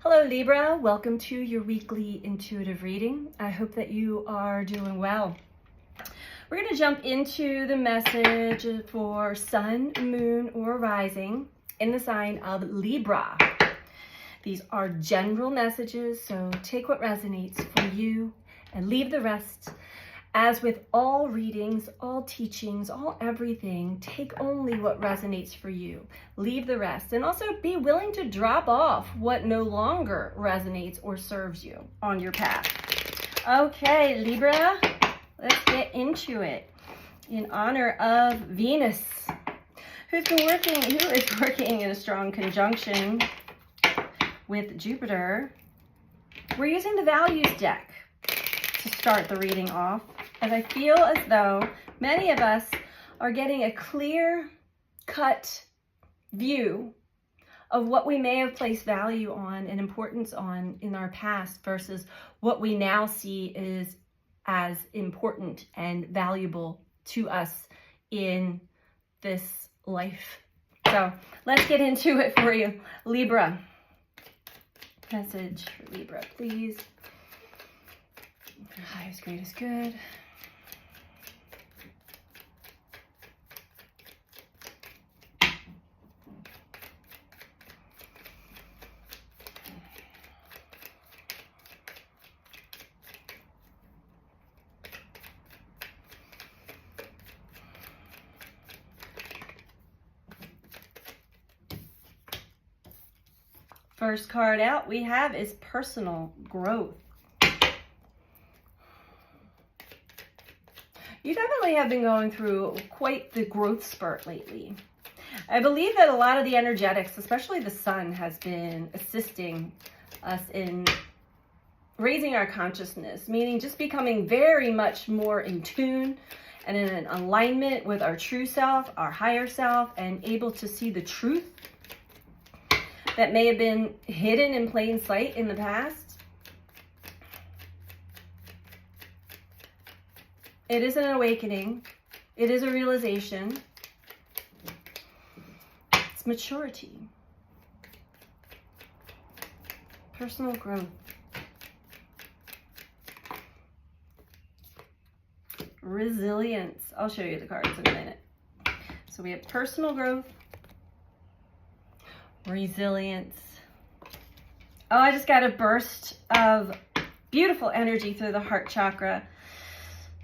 Hello Libra, welcome to your weekly intuitive reading. I hope that you are doing well. We're going to jump into the message for Sun, Moon, or Rising in the sign of Libra. These are general messages, so take what resonates for you and leave the rest. As with all readings, all teachings, all everything, take only what resonates for you. Leave the rest. And also be willing to drop off what no longer resonates or serves you on your path. Okay, Libra, let's get into it. In honor of Venus, who is working in a strong conjunction with Jupiter, we're using the values deck to start the reading off, as I feel as though many of us are getting a clear-cut view of what we may have placed value on and importance on in our past versus what we now see is as important and valuable to us in this life. So let's get into it for you. Libra. Message for Libra, please. Your highest, greatest good. First card out we have is personal growth. You definitely have been going through quite the growth spurt lately. I believe that a lot of the energetics, especially the sun, has been assisting us in raising our consciousness, meaning just becoming very much more in tune and in an alignment with our true self, our higher self, and able to see the truth that may have been hidden in plain sight in the past. It is an awakening. It is a realization. It's maturity. Personal growth. Resilience. I'll show you the cards in a minute. So we have personal growth. Resilience. Oh, I just got a burst of beautiful energy through the heart chakra.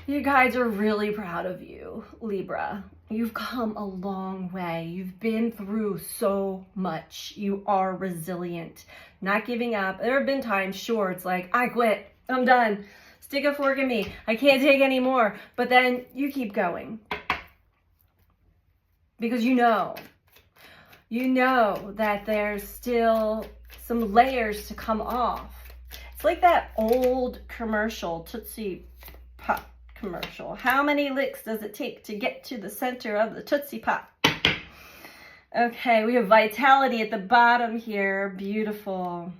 You guys are really proud of you, Libra. You've come a long way. You've been through so much. You are resilient, not giving up. There have been times, sure, it's like, I quit. I'm done. Stick a fork in me. I can't take any more. But then you keep going. Because you know that there's still some layers to come off. It's like that old commercial, Tootsie Pop commercial. How many licks does it take to get to the center of the Tootsie Pop? Okay, we have vitality at the bottom here. Beautiful.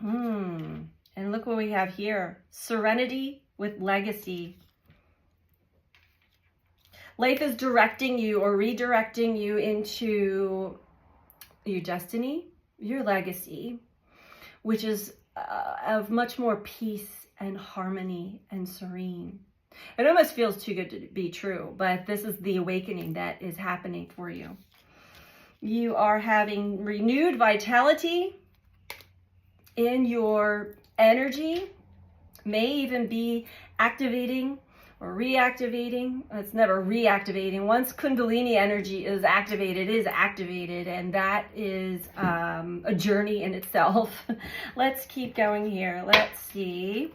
And look what we have here. Serenity with legacy. Life is directing you or redirecting you into your destiny, your legacy, which is of much more peace and harmony and serene. It almost feels too good to be true, but this is the awakening that is happening for you. You are having renewed vitality in your energy, may even be activating or reactivating. It's never reactivating. Once Kundalini energy is activated, it is activated, and that is a journey in itself. Let's keep going here. Let's see.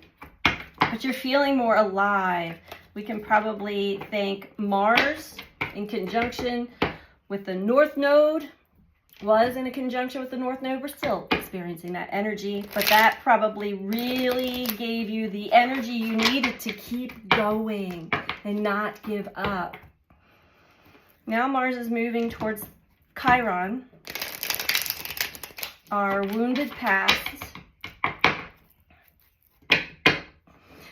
But you're feeling more alive. We can probably thank Mars in conjunction with the North Node. Was in a conjunction with the North Node. We're still experiencing that energy, but that probably really gave you the energy you needed to keep going and not give up. Now Mars is moving towards Chiron, our wounded past.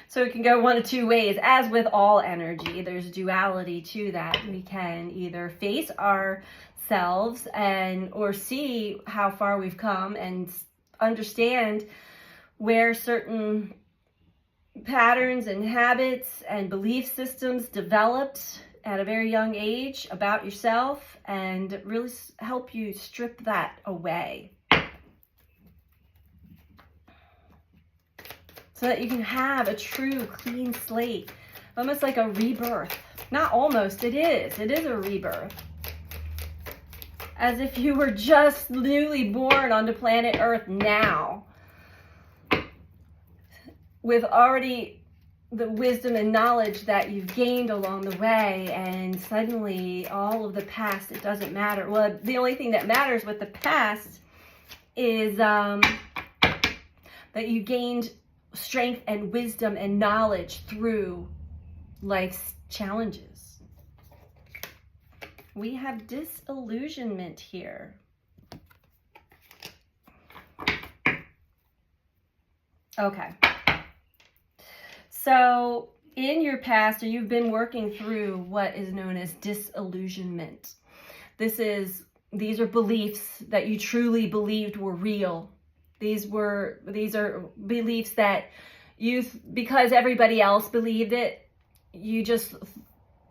So it can go one of two ways. As with all energy, there's duality to that. We can either face our ourselves and or see how far we've come and understand where certain patterns and habits and belief systems developed at a very young age about yourself, and really help you strip that away so that you can have a true clean slate, almost like a rebirth. Not almost, it is a rebirth. As if you were just newly born onto planet Earth now, with already the wisdom and knowledge that you've gained along the way, and suddenly all of the past, it doesn't matter. Well, the only thing that matters with the past is that you gained strength and wisdom and knowledge through life's challenges. We have disillusionment here. Okay. So in your past, or you've been working through what is known as disillusionment. These are beliefs that you truly believed were real. These are beliefs that because everybody else believed it, you just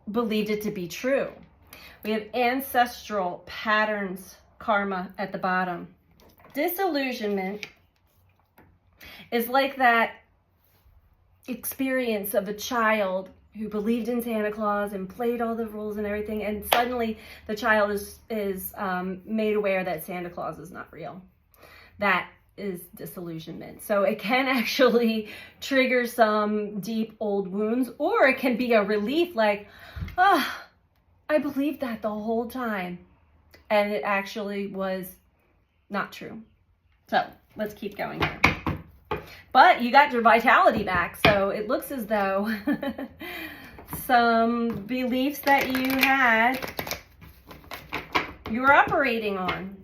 believed it to be true. We have ancestral patterns, karma at the bottom. Disillusionment is like that experience of a child who believed in Santa Claus and played all the rules and everything, and suddenly the child is made aware that Santa Claus is not real. That is disillusionment. So it can actually trigger some deep old wounds, or it can be a relief, like, I believed that the whole time, and it actually was not true. So let's keep going here. But you got your vitality back, so it looks as though some beliefs that you were operating on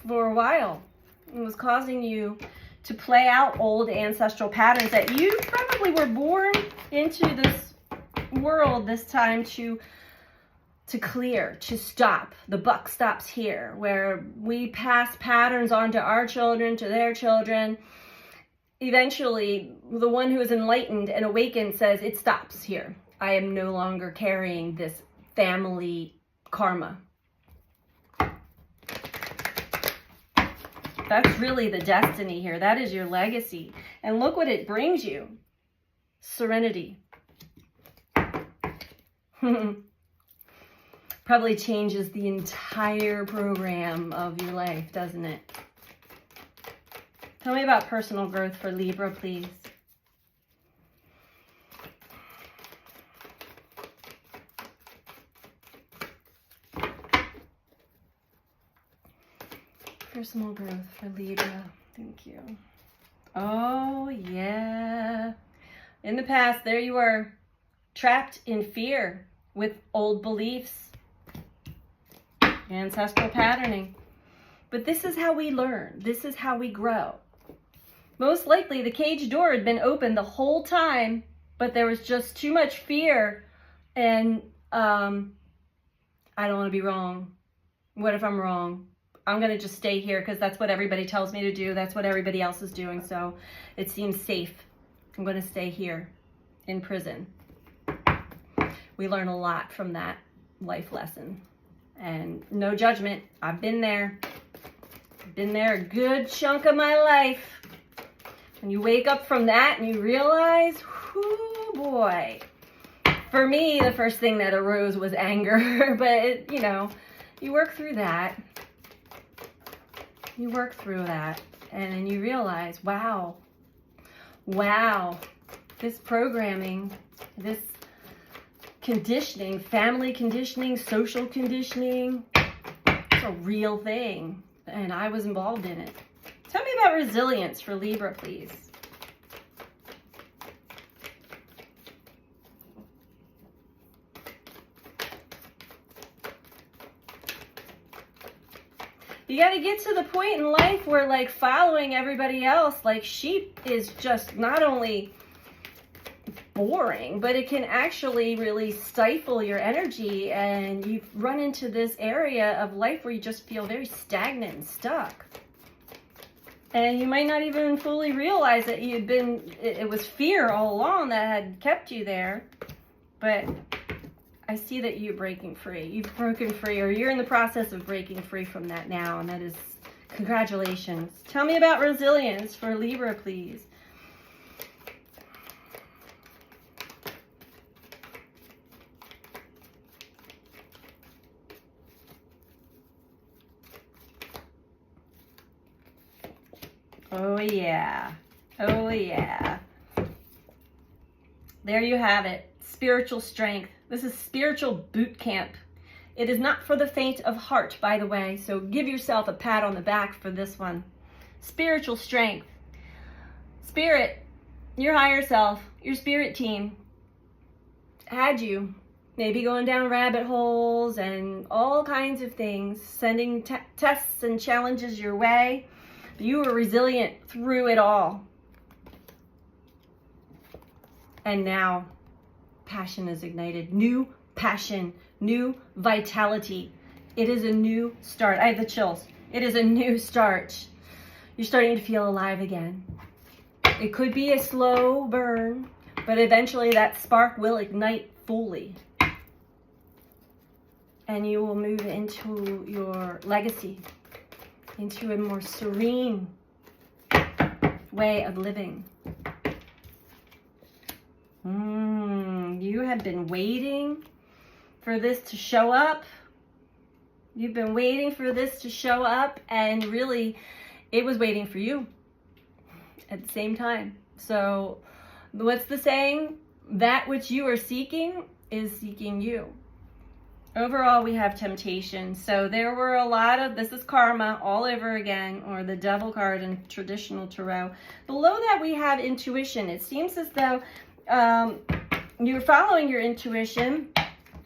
for a while. It was causing you to play out old ancestral patterns that you probably were born into this world this time to clear, to stop. The buck stops here, where we pass patterns on to our children, to their children. Eventually, the one who is enlightened and awakened says, it stops here. I am no longer carrying this family karma. That's really the destiny here. That is your legacy. And look what it brings you. Serenity. Probably changes the entire program of your life, doesn't it? Tell me about personal growth for Libra, please. Personal growth for Libra. Thank you. Oh, yeah. In the past, there you were, trapped in fear with old beliefs, ancestral patterning. But this is how we learn. This is how we grow. Most likely the cage door had been open the whole time, but there was just too much fear, and I don't want to be wrong. What if I'm wrong? I'm going to just stay here because that's what everybody tells me to do. That's what everybody else is doing, so it seems safe. I'm going to stay here in prison. We learn a lot from that life lesson. And no judgment. I've been there. I've been there a good chunk of my life. When you wake up from that and you realize, whoo boy. For me, the first thing that arose was anger, but you work through that. You work through that, and then you realize, wow, this programming, this conditioning, family conditioning, social conditioning, it's a real thing, and I was involved in it. Tell me about resilience for Libra, please. You got to get to the point in life where, like, following everybody else like sheep is just not only boring, but it can actually really stifle your energy, and you run into this area of life where you just feel very stagnant and stuck. And you might not even fully realize that it was fear all along that had kept you there. But I see that you're breaking free. You've broken free, or you're in the process of breaking free from that now, and that is congratulations. Tell me about resilience for Libra, please. Oh yeah. Oh yeah. There you have it. Spiritual strength. This is spiritual boot camp. It is not for the faint of heart, by the way, so give yourself a pat on the back for this one. Spiritual strength. Spirit, your higher self, your spirit team had you maybe going down rabbit holes and all kinds of things, sending tests and challenges your way. But you were resilient through it all. And now passion is ignited. New passion, new vitality. It is a new start. I have the chills. It is a new start. You're starting to feel alive again. It could be a slow burn, but eventually that spark will ignite fully. And you will move into your legacy, into a more serene way of living. You have been waiting for this to show up. You've been waiting for this to show up, and really, it was waiting for you at the same time. So, what's the saying? That which you are seeking is seeking you. Overall, we have temptation. So there were a lot of, this is karma all over again, or the devil card in traditional tarot. Below that, we have intuition. It seems as though you're following your intuition,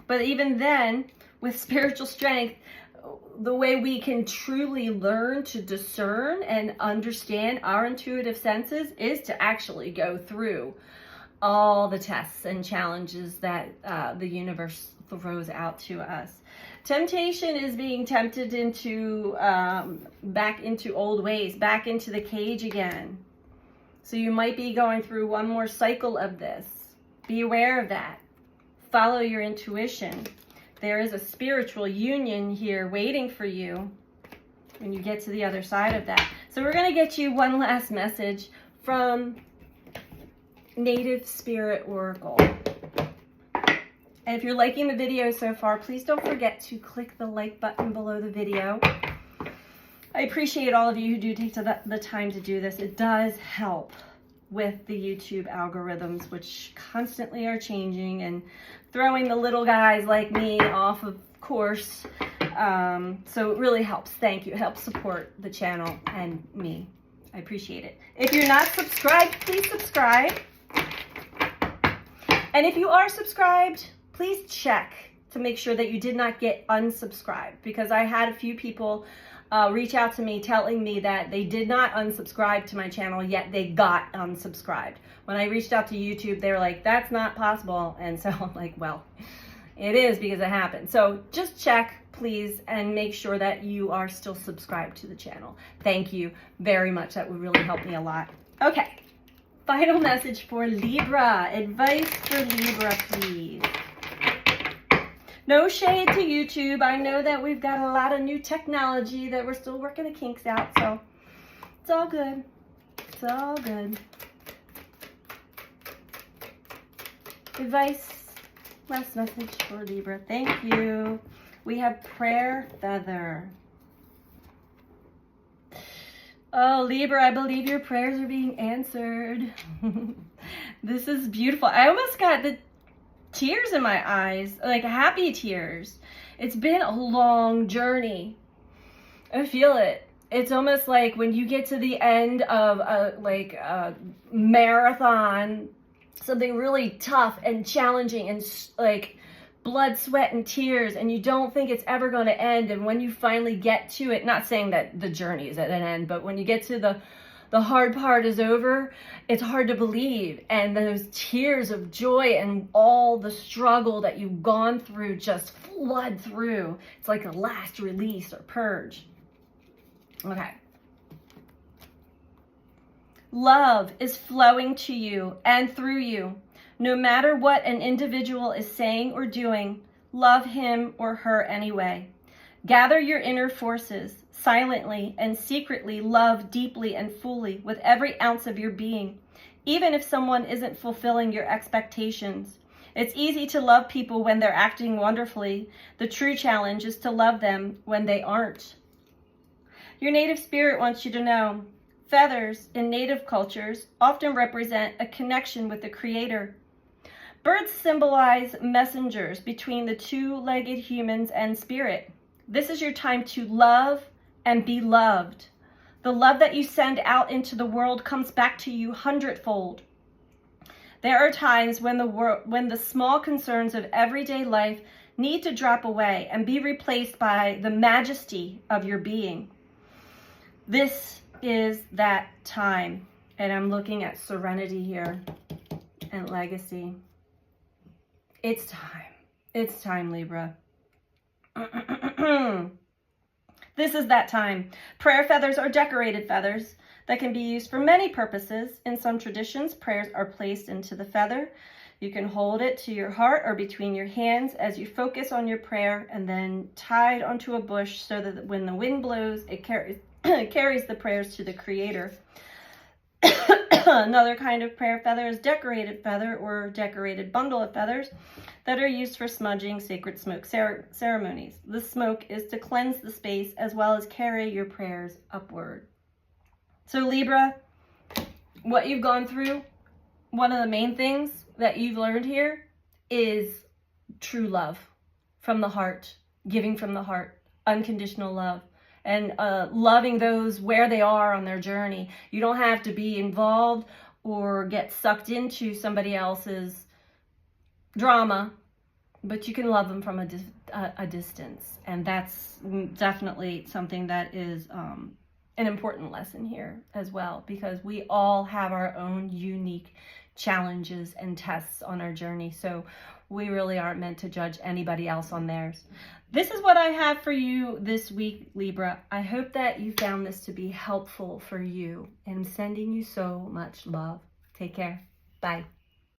but even then, with spiritual strength, the way we can truly learn to discern and understand our intuitive senses is to actually go through all the tests and challenges that the universe throws out to us. Temptation is being tempted into back into old ways, back into the cage again. So you might be going through one more cycle of this. Be aware of that. Follow your intuition. There is a spiritual union here waiting for you when you get to the other side of that. So we're going to get you one last message from Native Spirit Oracle. And if you're liking the video so far, please don't forget to click the like button below the video. I appreciate all of you who do take the time to do this. It does help with the YouTube algorithms, which constantly are changing and throwing the little guys like me off of course. So it really helps. Thank you. It helps support the channel and me. I appreciate it. If you're not subscribed, please subscribe. And if you are subscribed, please check to make sure that you did not get unsubscribed, because I had a few people reach out to me telling me that they did not unsubscribe to my channel, yet they got unsubscribed. When I reached out to YouTube, they were like, that's not possible. And so I'm like, well, it is, because it happened. So just check, please, and make sure that you are still subscribed to the channel. Thank you very much. That would really help me a lot. Okay, final message for Libra. Advice for Libra, please. No shade to YouTube. I know that we've got a lot of new technology that we're still working the kinks out, so it's all good. It's all good. Advice, last message for Libra. Thank you. We have prayer feather. Oh, Libra, I believe your prayers are being answered. This is beautiful. I almost got the tears in my eyes, like happy tears. It's been a long journey. I feel it. It's almost like when you get to the end of a marathon, something really tough and challenging and like blood, sweat, and tears, and you don't think it's ever going to end. And when you finally get to it, not saying that the journey is at an end, but when you get to the hard part is over, it's hard to believe. And those tears of joy and all the struggle that you've gone through just flood through. It's like a last release or purge. Okay. Love is flowing to you and through you. No matter what an individual is saying or doing, love him or her anyway. Gather your inner forces, silently and secretly love deeply and fully with every ounce of your being, even if someone isn't fulfilling your expectations. It's easy to love people when they're acting wonderfully. The true challenge is to love them when they aren't. Your native spirit wants you to know, feathers in native cultures often represent a connection with the Creator. Birds symbolize messengers between the two-legged humans and spirit. This is your time to love and be loved. The love that you send out into the world comes back to you hundredfold. There are times when the small concerns of everyday life need to drop away and be replaced by the majesty of your being. This is that time. And I'm looking at serenity here and legacy. It's time. It's time, Libra. This is that time. Prayer feathers are decorated feathers that can be used for many purposes. In some traditions, prayers are placed into the feather. You can hold it to your heart or between your hands as you focus on your prayer, and then tied onto a bush so that when the wind blows, it carries the prayers to the Creator. Another kind of prayer feather is decorated feather or decorated bundle of feathers that are used for smudging sacred smoke ceremonies. The smoke is to cleanse the space as well as carry your prayers upward. So Libra, what you've gone through, one of the main things that you've learned here is true love from the heart, giving from the heart, unconditional love. And loving those where they are on their journey. You don't have to be involved or get sucked into somebody else's drama, but you can love them from a distance. And that's definitely something that is an important lesson here as well, because we all have our own unique challenges and tests on our journey. So we really aren't meant to judge anybody else on theirs. This is what I have for you this week, Libra. I hope that you found this to be helpful for you, and I'm sending you so much love. Take care. Bye.